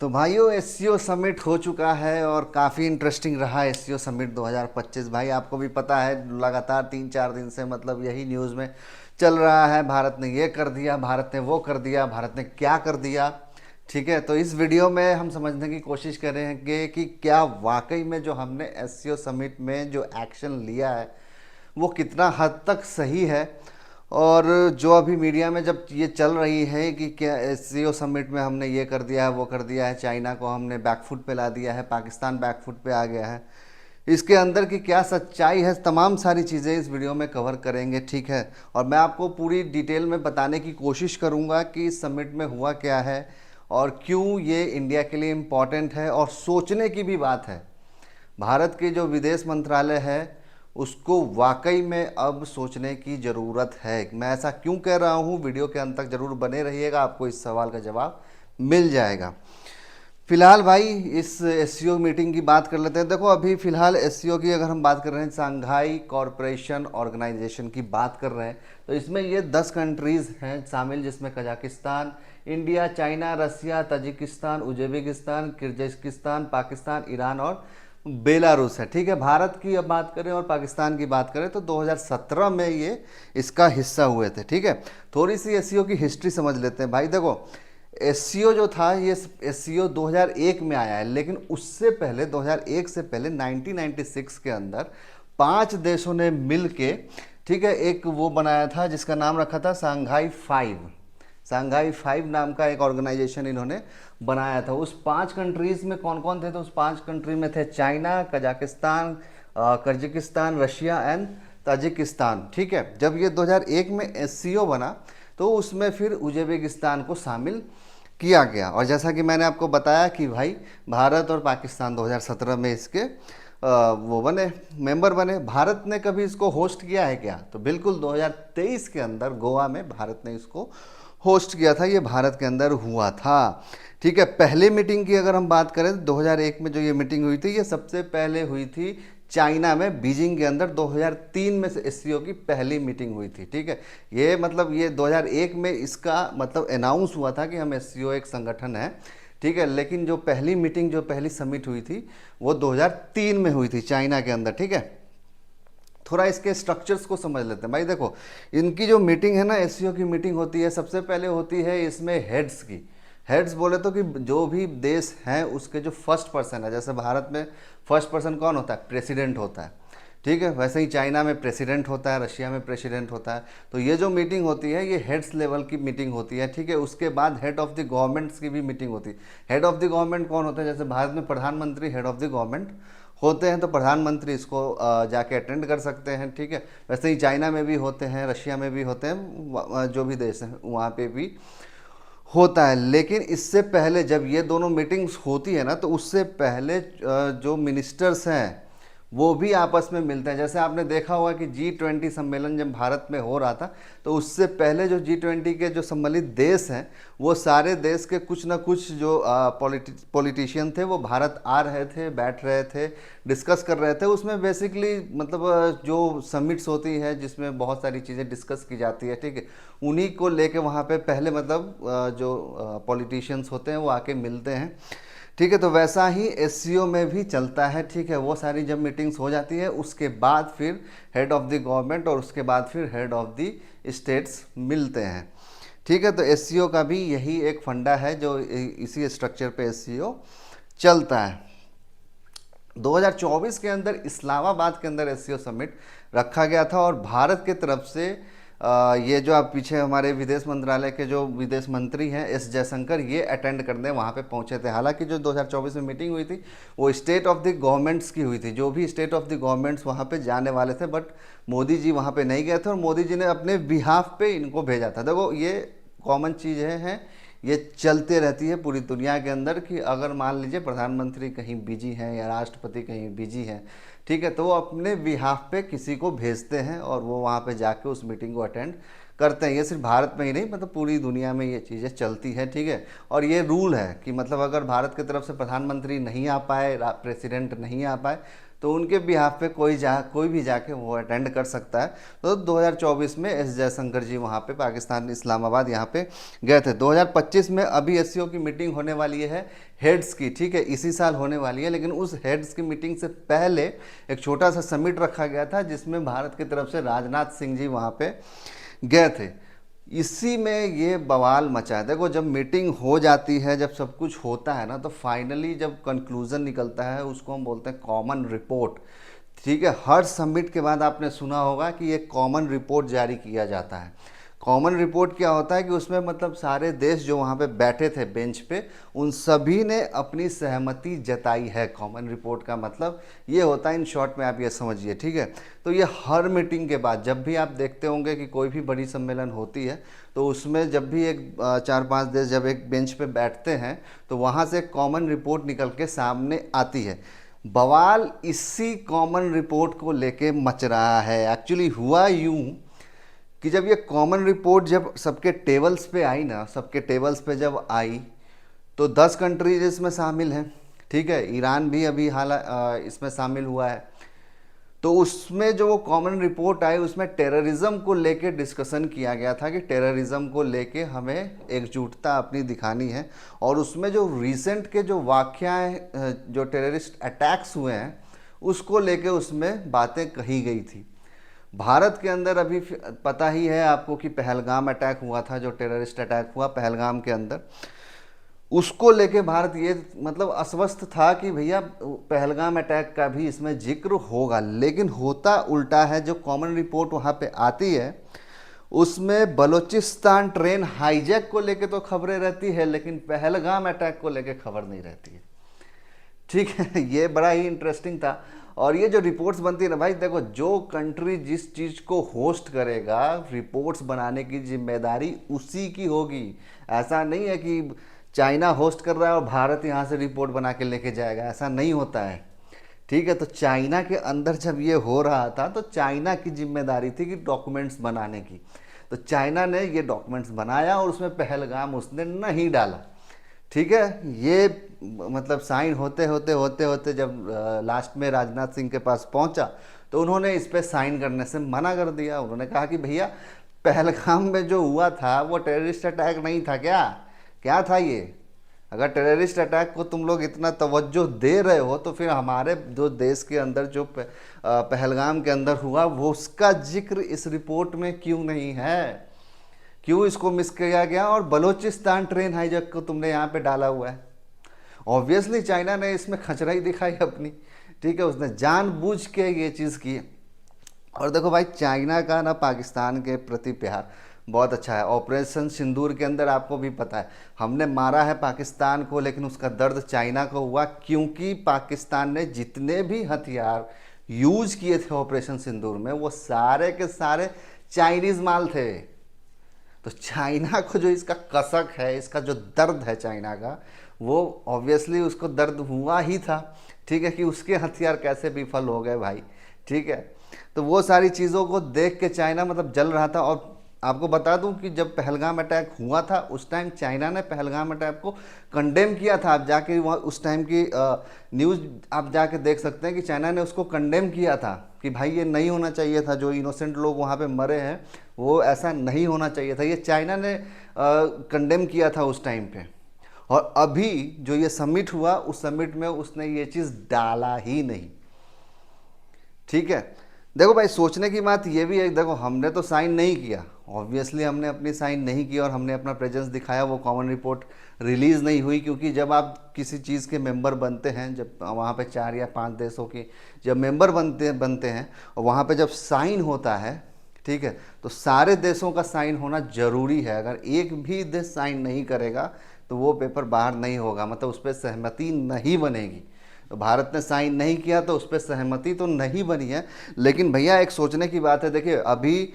तो भाइयों SCO summit हो चुका है और काफ़ी इंटरेस्टिंग रहा एससीओ समिट 2025। भाई आपको भी पता है लगातार 3-4 दिन से मतलब यही न्यूज़ में चल रहा है, भारत ने ये कर दिया, भारत ने वो कर दिया, भारत ने क्या कर दिया। ठीक है, तो इस वीडियो में हम समझने की कोशिश करेंगे कि क्या वाकई में जो हमने एससीओ समिट में जो एक्शन लिया है वो कितना हद तक सही है। और जो अभी मीडिया में जब ये चल रही है कि क्या एससीओ समिट में हमने ये कर दिया है वो कर दिया है, चाइना को हमने बैकफुट पे ला दिया है, पाकिस्तान बैकफुट पे आ गया है, इसके अंदर की क्या सच्चाई है, तमाम सारी चीज़ें इस वीडियो में कवर करेंगे। ठीक है, और मैं आपको पूरी डिटेल में बताने की कोशिश करूँगा कि इस समिट में हुआ क्या है और क्यों ये इंडिया के लिए इम्पॉर्टेंट है। और सोचने की भी बात है, भारत के जो विदेश मंत्रालय है उसको वाकई में अब सोचने की ज़रूरत है। मैं ऐसा क्यों कह रहा हूँ, वीडियो के अंत तक ज़रूर बने रहिएगा, आपको इस सवाल का जवाब मिल जाएगा। फिलहाल भाई इस एससीओ मीटिंग की बात कर लेते हैं। देखो अभी फ़िलहाल एससीओ की अगर हम बात कर रहे हैं, शंघाई कॉरपोरेशन ऑर्गेनाइजेशन की बात कर रहे हैं, तो इसमें ये 10 कंट्रीज़ हैं शामिल, जिसमें Kazakhstan, India, China, Russia, Tajikistan, Uzbekistan, Kyrgyzstan, Pakistan, Iran और बेलारूस है। ठीक है, भारत की अब बात करें और पाकिस्तान की बात करें तो 2017 में ये इसका हिस्सा हुए थे। ठीक है, थोड़ी सी एससीओ की हिस्ट्री समझ लेते हैं। भाई देखो एससीओ जो था ये एससीओ 2001 में आया है, लेकिन उससे पहले 2001 से पहले 1996 के अंदर 5 देशों ने मिल के, ठीक है, एक वो बनाया था जिसका नाम रखा था शंघाई 5। शंघाई 5 नाम का एक ऑर्गेनाइजेशन इन्होंने बनाया था। उस 5 कंट्रीज में कौन कौन थे, तो उस 5 कंट्री में थे China, Kazakhstan, Kyrgyzstan, Russia and Tajikistan. ठीक है, जब ये 2001 में एससीओ बना तो उसमें फिर उज्बेकिस्तान को शामिल किया गया। और जैसा कि मैंने आपको बताया कि भाई भारत और पाकिस्तान 2017 में इसके वो बने, मेंबर बने। भारत ने कभी इसको होस्ट किया है क्या, तो बिल्कुल 2023 के अंदर गोवा में भारत ने इसको होस्ट किया था, ये भारत के अंदर हुआ था। ठीक है, पहले मीटिंग की अगर हम बात करें तो 2001 में जो ये मीटिंग हुई थी ये सबसे पहले हुई थी चाइना में, बीजिंग के अंदर 2003 में से एससीओ की पहली मीटिंग हुई थी। ठीक है, ये मतलब ये 2001 में इसका मतलब अनाउंस हुआ था कि हम एससीओ एक संगठन है। ठीक है, लेकिन जो पहली मीटिंग जो पहली समिट हुई थी वो 2003 में हुई थी चाइना के अंदर। ठीक है, थोड़ा इसके स्ट्रक्चर्स को समझ लेते हैं। भाई देखो इनकी जो मीटिंग है ना, एससीओ की मीटिंग होती है, सबसे पहले होती है इसमें हेड्स की। हेड्स बोले तो कि जो भी देश हैं उसके जो फर्स्ट पर्सन है, जैसे भारत में फर्स्ट पर्सन कौन होता है, प्रेसिडेंट होता है। ठीक है, वैसे ही चाइना में प्रेसिडेंट होता है, रशिया में प्रेसिडेंट होता है। तो ये जो मीटिंग होती है ये हेड्स लेवल की मीटिंग होती है। ठीक है, उसके बाद हेड ऑफ द गवर्नमेंट्स की भी मीटिंग होती है। हेड ऑफ द गवर्नमेंट कौन होता है, जैसे भारत में प्रधानमंत्री हेड ऑफ द गवर्नमेंट होते हैं, तो प्रधानमंत्री इसको जाके अटेंड कर सकते हैं। ठीक है, वैसे ही चाइना में भी होते हैं, रशिया में भी होते हैं, जो भी देश हैं वहाँ पे भी होता है। लेकिन इससे पहले जब ये दोनों मीटिंग्स होती है ना, तो उससे पहले जो मिनिस्टर्स हैं वो भी आपस में मिलते हैं। जैसे आपने देखा होगा कि G20 सम्मेलन जब भारत में हो रहा था, तो उससे पहले जो G20 के जो सम्मिलित देश हैं वो सारे देश के कुछ ना कुछ जो पॉलिटिशियन थे वो भारत आ रहे थे, बैठ रहे थे, डिस्कस कर रहे थे। उसमें बेसिकली मतलब जो समिट्स होती है जिसमें बहुत सारी चीज़ें डिस्कस की जाती है। ठीक है, उन्हीं को लेके वहाँ पे पहले मतलब जो पॉलिटिशियंस होते हैं वो आके मिलते हैं। ठीक है, तो वैसा ही एससीओ में भी चलता है। ठीक है, वो सारी जब मीटिंग्स हो जाती है उसके बाद फिर हेड ऑफ द गवर्नमेंट और उसके बाद फिर हेड ऑफ द स्टेट्स मिलते हैं। ठीक है, तो एससीओ का भी यही एक फंडा है जो इसी स्ट्रक्चर पे एससीओ चलता है। 2024 के अंदर इस्लामाबाद के अंदर एससीओ समिट रखा गया था और भारत के तरफ से ये जो आप पीछे हमारे विदेश मंत्रालय के जो विदेश मंत्री हैं एस जयशंकर, ये अटेंड करने वहाँ पे पहुँचे थे। हालांकि जो 2024 में मीटिंग हुई थी वो स्टेट ऑफ द गवर्नमेंट्स की हुई थी, जो भी स्टेट ऑफ द गवर्नमेंट्स वहाँ पे जाने वाले थे, बट मोदी जी वहाँ पे नहीं गए थे और मोदी जी ने अपने बिहाफ पे इनको भेजा था। देखो ये कॉमन चीज़ें हैं, ये चलते रहती है पूरी दुनिया के अंदर कि अगर मान लीजिए प्रधानमंत्री कहीं बिजी हैं या राष्ट्रपति कहीं बिजी हैं, ठीक है, तो वो अपने बिहाफ पे किसी को भेजते हैं और वो वहाँ पे जाके उस मीटिंग को अटेंड करते हैं। ये सिर्फ भारत में ही नहीं, मतलब पूरी दुनिया में ये चीज़ें चलती है, ठीक है। और ये रूल है कि मतलब अगर भारत की तरफ से प्रधानमंत्री नहीं आ पाए, प्रेसिडेंट नहीं आ पाए, तो उनके बिहाफ पे कोई भी जाके वो अटेंड कर सकता है। तो 2024 में एस जयशंकर जी वहाँ पे पाकिस्तान इस्लामाबाद यहाँ पे गए थे। 2025 में अभी एससीओ की मीटिंग होने वाली है हेड्स की, ठीक है, इसी साल होने वाली है। लेकिन उस हेड्स की मीटिंग से पहले एक छोटा सा समिट रखा गया था जिसमें भारत की तरफ से राजनाथ सिंह जी वहाँ पे गए थे। इसी में ये बवाल मचा है। देखो, जब मीटिंग हो जाती है, जब सब कुछ होता है ना, तो फाइनली जब कंक्लूजन निकलता है उसको हम बोलते हैं कॉमन रिपोर्ट, ठीक है। हर समिट के बाद आपने सुना होगा कि एक कॉमन रिपोर्ट जारी किया जाता है। कॉमन रिपोर्ट क्या होता है कि उसमें मतलब सारे देश जो वहाँ पे बैठे थे बेंच पे, उन सभी ने अपनी सहमति जताई है। कॉमन रिपोर्ट का मतलब ये होता है, इन शॉर्ट में आप ये समझिए, ठीक है। तो ये हर मीटिंग के बाद जब भी आप देखते होंगे कि कोई भी बड़ी सम्मेलन होती है, तो उसमें जब भी एक 4-5 देश जब एक बेंच पे बैठते हैं, तो वहाँ से कॉमन रिपोर्ट निकल के सामने आती है। बवाल इसी कॉमन रिपोर्ट को लेके मच रहा है। एक्चुअली हुआ यूं कि जब ये कॉमन रिपोर्ट जब सबके टेबल्स पे आई ना, सबके टेबल्स पे जब आई, तो 10 कंट्रीज इसमें शामिल हैं, ठीक है। ईरान भी अभी हाल इसमें शामिल हुआ है। तो उसमें जो वो कॉमन रिपोर्ट आई, उसमें टेररिज्म को लेके डिस्कशन किया गया था कि टेररिज्म को लेके हमें एकजुटता अपनी दिखानी है। और उसमें जो रिसेंट के जो वाक़याएँ जो टेररिस्ट अटैक्स हुए हैं उसको लेके उसमें बातें कही गई थी। भारत के अंदर अभी पता ही है आपको कि पहलगाम अटैक हुआ था, जो टेररिस्ट अटैक हुआ पहलगाम के अंदर, उसको लेके भारत ये मतलब अस्वस्थ था कि भैया पहलगाम अटैक का भी इसमें जिक्र होगा। लेकिन होता उल्टा है। जो कॉमन रिपोर्ट वहाँ पे आती है उसमें बलूचिस्तान ट्रेन हाईजैक को लेके तो खबरें रहती है, लेकिन पहलगाम अटैक को लेके खबर नहीं रहती है, ठीक है। ये बड़ा ही इंटरेस्टिंग था। और ये जो रिपोर्ट्स बनती है ना भाई, देखो, जो कंट्री जिस चीज़ को होस्ट करेगा, रिपोर्ट्स बनाने की जिम्मेदारी उसी की होगी। ऐसा नहीं है कि चाइना होस्ट कर रहा है और भारत यहाँ से रिपोर्ट बना के लेके जाएगा, ऐसा नहीं होता है, ठीक है। तो चाइना के अंदर जब ये हो रहा था तो चाइना की जिम्मेदारी थी कि डॉक्यूमेंट्स बनाने की। तो चाइना ने ये डॉक्यूमेंट्स बनाया और उसमें पहलगाम उसने नहीं डाला, ठीक है। ये मतलब साइन होते होते होते होते जब लास्ट में राजनाथ सिंह के पास पहुंचा, तो उन्होंने इस पे साइन करने से मना कर दिया। उन्होंने कहा कि भैया पहलगाम में जो हुआ था वो टेररिस्ट अटैक नहीं था। क्या था ये? अगर टेररिस्ट अटैक को तुम लोग इतना तवज्जो दे रहे हो, तो फिर हमारे जो देश के अंदर जो पहलगाम के अंदर हुआ वो उसका जिक्र इस रिपोर्ट में क्यों नहीं है? क्यों इसको मिस किया गया? और बलूचिस्तान ट्रेन हाईजैक को तुमने यहाँ पे डाला हुआ है। ऑब्वियसली चाइना ने इसमें खचराई दिखाई अपनी, ठीक है। उसने जानबूझ के ये चीज़ की। और देखो भाई, चाइना का ना पाकिस्तान के प्रति प्यार बहुत अच्छा है। ऑपरेशन सिंदूर के अंदर आपको भी पता है, हमने मारा है पाकिस्तान को, लेकिन उसका दर्द चाइना को हुआ, क्योंकि पाकिस्तान ने जितने भी हथियार यूज किए थे ऑपरेशन सिंदूर में, वो सारे के सारे चाइनीज़ माल थे। तो चाइना को जो इसका कसक है, इसका जो दर्द है चाइना का, वो ऑब्वियसली उसको दर्द हुआ ही था, ठीक है, कि उसके हथियार कैसे विफल हो गए भाई, ठीक है। तो वो सारी चीज़ों को देख के चाइना मतलब जल रहा था। और आपको बता दूं कि जब पहलगाम अटैक हुआ था उस टाइम चाइना ने पहलगाम अटैक को कंडेम किया था। आप जाके वहाँ उस टाइम की न्यूज़ आप जाके देख सकते हैं कि चाइना ने उसको कंडेम किया था कि भाई ये नहीं होना चाहिए था, जो इनोसेंट लोग वहाँ पे मरे हैं वो ऐसा नहीं होना चाहिए था। ये चाइना ने कंडेम किया था उस टाइम पे। और अभी जो ये समिट हुआ, उस समिट में उसने ये चीज़ डाला ही नहीं, ठीक है। देखो भाई, सोचने की बात ये भी है, देखो हमने तो साइन नहीं किया, ऑब्वियसली हमने अपनी साइन नहीं की और हमने अपना प्रेजेंस दिखाया, वो कॉमन रिपोर्ट रिलीज़ नहीं हुई। क्योंकि जब आप किसी चीज़ के मेंबर बनते हैं, जब वहाँ पे 4 या 5 देशों की जब मेंबर बनते हैं और वहाँ पे जब साइन होता है, ठीक है, तो सारे देशों का साइन होना ज़रूरी है। अगर एक भी देश साइन नहीं करेगा तो वो पेपर बाहर नहीं होगा, मतलब उस पर सहमति नहीं बनेगी। तो भारत ने साइन नहीं किया तो उस पर सहमति तो नहीं बनी है। लेकिन भैया एक सोचने की बात है, देखिए अभी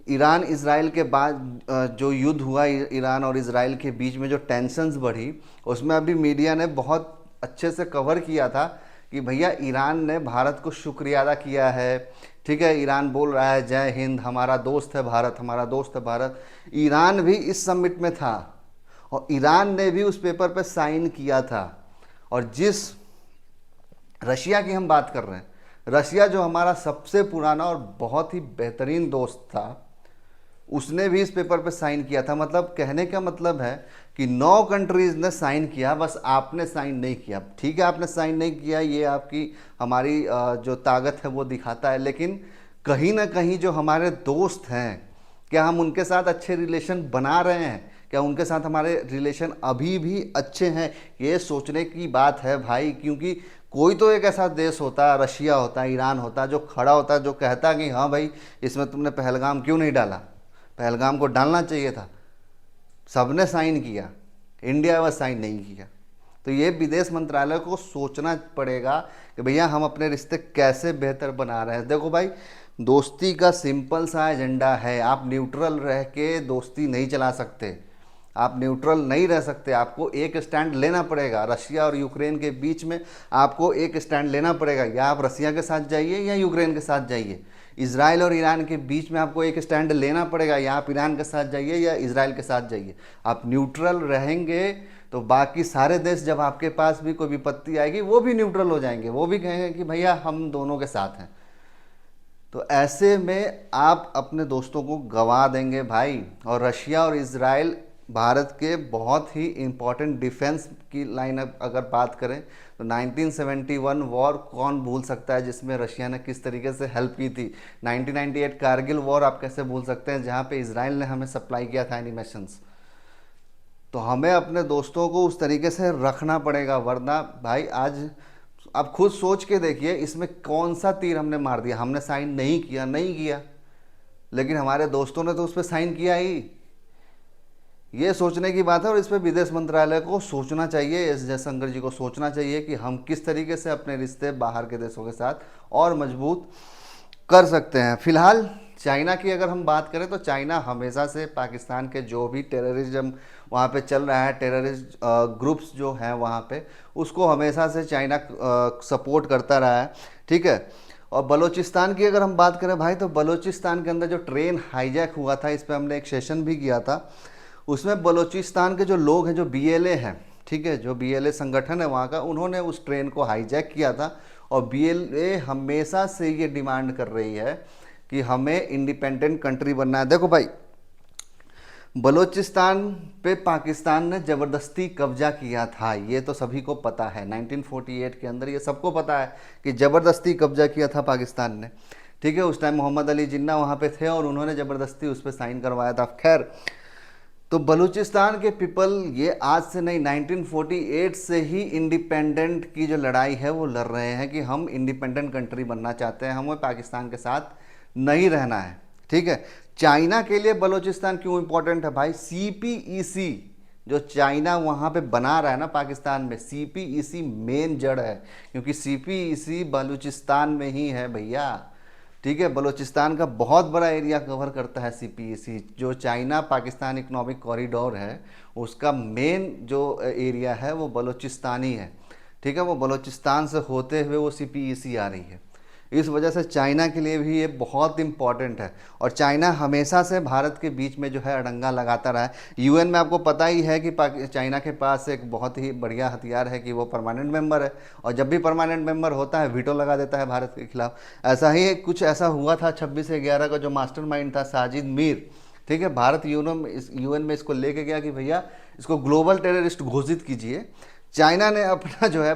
ईरान इजराइल के बाद जो युद्ध हुआ ईरान और इजराइल के बीच में, जो टेंशन्स बढ़ी, उसमें अभी मीडिया ने बहुत अच्छे से कवर किया था कि भैया ईरान ने भारत को शुक्रिया अदा किया है। ठीक है, ईरान बोल रहा है जय हिंद, हमारा दोस्त है भारत, हमारा दोस्त है भारत। ईरान भी इस समिट में था और ईरान ने भी उस पेपर पे साइन किया था। और जिस रशिया की हम बात कर रहे हैं, रशिया जो हमारा सबसे पुराना और बहुत ही बेहतरीन दोस्त था, उसने भी इस पेपर पे साइन किया था। मतलब कहने का मतलब है कि 9 कंट्रीज ने साइन किया, बस आपने साइन नहीं किया। ठीक है, आपने साइन नहीं किया, ये आपकी हमारी जो ताकत है वो दिखाता है, लेकिन कहीं ना कहीं जो हमारे दोस्त हैं, क्या हम उनके साथ अच्छे रिलेशन बना रहे हैं? क्या उनके साथ हमारे रिलेशन अभी भी अच्छे हैं? ये सोचने की बात है भाई, क्योंकि कोई तो एक ऐसा देश होता है, रशिया होता है, ईरान होता है, जो खड़ा होता है, जो कहता है कि हाँ भाई इसमें तुमने पहलगाम क्यों नहीं डाला, पहलगाम को डालना चाहिए था। सबने साइन किया, इंडिया वह साइन नहीं किया। तो ये विदेश मंत्रालय को सोचना पड़ेगा कि भैया हम अपने रिश्ते कैसे बेहतर बना रहे हैं। देखो भाई, दोस्ती का सिंपल सा एजेंडा है, आप न्यूट्रल रह के दोस्ती नहीं चला सकते, आप न्यूट्रल नहीं रह सकते, आपको एक स्टैंड लेना पड़ेगा। रशिया और यूक्रेन के बीच में आपको एक स्टैंड लेना पड़ेगा, या आप रशिया के साथ जाइए या यूक्रेन के साथ जाइए। इसराइल और ईरान के बीच में आपको एक स्टैंड लेना पड़ेगा, या आप ईरान के साथ जाइए या इसराइल के साथ जाइए। आप न्यूट्रल रहेंगे तो बाकी सारे देश जब आपके पास भी कोई विपत्ति आएगी वो भी न्यूट्रल हो जाएंगे, वो भी कहेंगे कि भैया हम दोनों के साथ हैं। तो ऐसे में आप अपने दोस्तों को गंवा देंगे भाई। और रशिया और इसराइल भारत के बहुत ही इम्पोर्टेंट डिफेंस की लाइन अगर बात करें तो 1971 वॉर कौन भूल सकता है, जिसमें रशिया ने किस तरीके से हेल्प की थी। 1998 कारगिल वॉर आप कैसे भूल सकते हैं, जहां पे इसराइल ने हमें सप्लाई किया था एनिमेशंस। तो हमें अपने दोस्तों को उस तरीके से रखना पड़ेगा, वरना भाई आज आप खुद सोच के देखिए इसमें कौन सा तीर हमने मार दिया। हमने साइन नहीं किया, लेकिन हमारे दोस्तों ने तो उस पर साइन किया ही। ये सोचने की बात है और इस पर विदेश मंत्रालय को सोचना चाहिए, एस जयशंकर जी को सोचना चाहिए कि हम किस तरीके से अपने रिश्ते बाहर के देशों के साथ और मजबूत कर सकते हैं। फिलहाल चाइना की अगर हम बात करें तो चाइना हमेशा से पाकिस्तान के जो भी टेररिज्म वहाँ पे चल रहा है, टेररिस्ट ग्रुप्स जो हैं वहाँ पे, उसको हमेशा से चाइना सपोर्ट करता रहा है। ठीक है, और बलूचिस्तान की अगर हम बात करें भाई, तो बलूचिस्तान के अंदर जो ट्रेन हाईजैक हुआ था, इस पर हमने एक सेशन भी किया था। उसमें बलूचिस्तान के जो लोग हैं, जो बीएलए हैं, ठीक है, जो बीएलए संगठन है वहाँ का, उन्होंने उस ट्रेन को हाईजैक किया था। और बीएलए हमेशा से ये डिमांड कर रही है कि हमें इंडिपेंडेंट कंट्री बनना है। देखो भाई, बलूचिस्तान पे पाकिस्तान ने ज़बरदस्ती कब्जा किया था, ये तो सभी को पता है। 1948 के अंदर ये सबको पता है कि ज़बरदस्ती कब्जा किया था पाकिस्तान ने। ठीक है, उस टाइम मोहम्मद अली जिन्ना वहाँ पे थे और उन्होंने ज़बरदस्ती उस पर साइन करवाया था। खैर, तो बलूचिस्तान के पीपल ये आज से नहीं, 1948 से ही इंडिपेंडेंट की जो लड़ाई है वो लड़ रहे हैं कि हम इंडिपेंडेंट कंट्री बनना चाहते हैं, हमें पाकिस्तान के साथ नहीं रहना है। ठीक है, चाइना के लिए बलूचिस्तान क्यों इंपॉर्टेंट है भाई? सीपीईसी जो चाइना वहाँ पे बना रहा है ना पाकिस्तान में, सीपीईसी मेन जड़ है, क्योंकि सीपीईसी बलूचिस्तान में ही है भैया। ठीक है, बलूचिस्तान का बहुत बड़ा एरिया कवर करता है सीपीईसी। जो चाइना पाकिस्तान इकोनॉमिक कॉरिडोर है, उसका मेन जो एरिया है वो बलूचिस्तानी है। ठीक है, वो बलूचिस्तान से होते हुए वो सीपीईसी आ रही है। इस वजह से चाइना के लिए भी ये बहुत इंपॉर्टेंट है। और चाइना हमेशा से भारत के बीच में जो है अड़ंगा लगाता रहा है। यूएन में आपको पता ही है कि चाइना के पास एक बहुत ही बढ़िया हथियार है कि वो परमानेंट मेंबर है, और जब भी परमानेंट मेंबर होता है वीटो लगा देता है भारत के खिलाफ। ऐसा ही कुछ ऐसा हुआ था 26/11 का, जो मास्टरमाइंड था साजिद मीर। ठीक है, भारत यूएन में इसको लेके गया कि भैया इसको ग्लोबल टेररिस्ट घोषित कीजिए। चाइना ने अपना जो है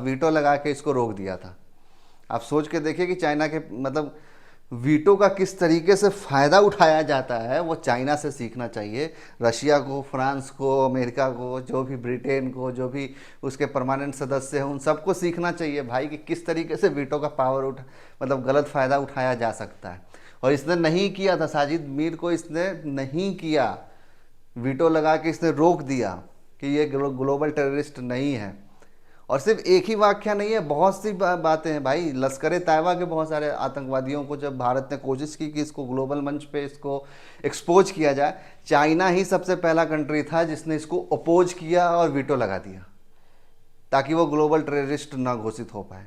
वीटो लगा के इसको रोक दिया था। आप सोच के देखिए कि चाइना के मतलब वीटो का किस तरीके से फ़ायदा उठाया जाता है, वो चाइना से सीखना चाहिए। रशिया को, फ्रांस को, अमेरिका को, जो भी ब्रिटेन को, जो भी उसके परमानेंट सदस्य हैं, उन सबको सीखना चाहिए भाई कि किस तरीके से वीटो का पावर मतलब गलत फ़ायदा उठाया जा सकता है। और इसने नहीं किया था, साजिद मीर को इसने नहीं किया, वीटो लगा के इसने रोक दिया कि ये ग्लोबल टेररिस्ट नहीं है। और सिर्फ एक ही वाक्य नहीं है, बहुत सी बातें हैं भाई। लश्कर तैयबा के बहुत सारे आतंकवादियों को जब भारत ने कोशिश की कि इसको ग्लोबल मंच पे इसको एक्सपोज किया जाए, चाइना ही सबसे पहला कंट्री था जिसने इसको अपोज किया और वीटो लगा दिया, ताकि वो ग्लोबल टेररिस्ट ना घोषित हो पाए।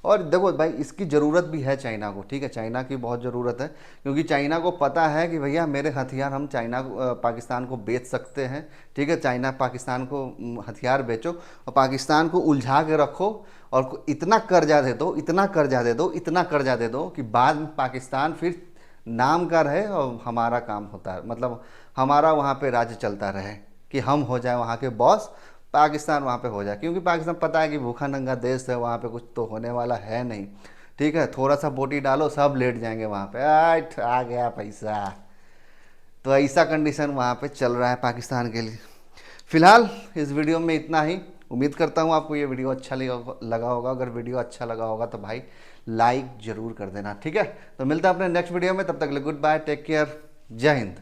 और देखो भाई, इसकी ज़रूरत भी है चाइना को, ठीक है, चाइना की बहुत ज़रूरत है, क्योंकि चाइना को पता है कि भैया मेरे हथियार हम चाइना को पाकिस्तान को बेच सकते हैं, ठीक है। चाइना पाकिस्तान को हथियार बेचो और पाकिस्तान को उलझा के रखो और इतना कर्जा दे दो, इतना कर्जा दे दो, इतना कर्जा दे दो कि बाद में पाकिस्तान फिर नाम का रहे और हमारा काम होता है, मतलब हमारा वहाँ पे राज्य चलता रहे, कि हम हो जाए वहाँ के बॉस, पाकिस्तान वहाँ पे हो जाए। क्योंकि पाकिस्तान पता है कि भूखा नंगा देश है, वहाँ पे कुछ तो होने वाला है नहीं, ठीक है। थोड़ा सा बोटी डालो सब लेट जाएंगे वहाँ पे, आठ आ गया पैसा। तो ऐसा कंडीशन वहाँ पे चल रहा है पाकिस्तान के लिए। फिलहाल इस वीडियो में इतना ही। उम्मीद करता हूँ आपको ये वीडियो अच्छा लगा होगा। अगर वीडियो अच्छा लगा होगा तो भाई लाइक ज़रूर कर देना, ठीक है। तो मिलता है अपने नेक्स्ट वीडियो में, तब तक के लिए गुड बाय, टेक केयर, जय हिंद।